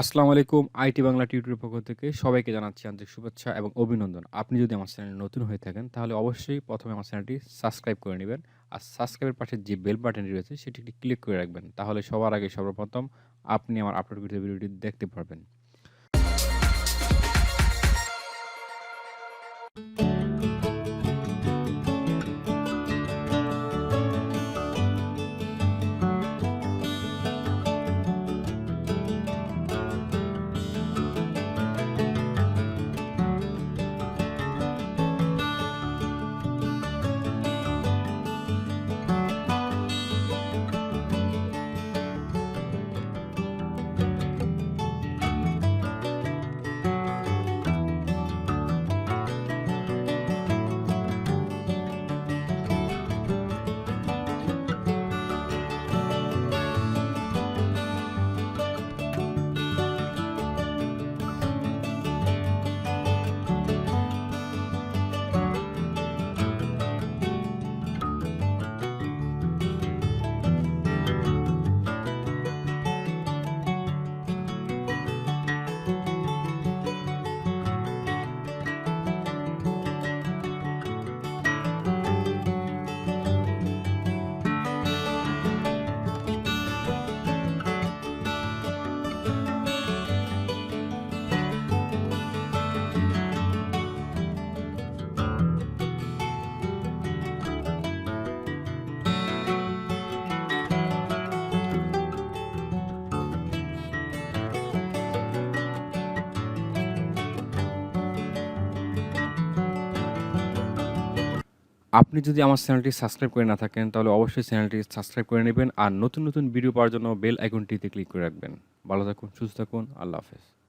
আসসালামু আলাইকুম। আইটি বাংলা টিউটরের পক্ষ থেকে সবাইকে জানাচ্ছি আন্তরিক শুভেচ্ছা এবং অভিনন্দন। আপনি যদি আমার চ্যানেলে নতুন হয়ে থাকেন, তাহলে অবশ্যই ১ম এ আমার চ্যানেলটি সাবস্ক্রাইব করে নিবেন। আর সাবস্ক্রাইবের পাশে যে বেল বাটনটি রয়েছে, সেটি একটি ক্লিক করে রাখবেন। তাহলে সবার আগে সর্বপ্রথম আপনি আমার আপলোডকৃত ভিডিওটি দেখতে পারবেন। আপনি যদি আমার চ্যানেলটি সাবস্ক্রাইব করে না থাকেন, তাহলে অবশ্যই চ্যানেলটি সাবস্ক্রাইব করে নিবেন। আর নতুন ভিডিও পাওয়ার জন্য বেল আইকনটিতে ক্লিক করে রাখবেন। ভালো থাকুন, সুস্থ থাকুন। আল্লাহ হাফেজ।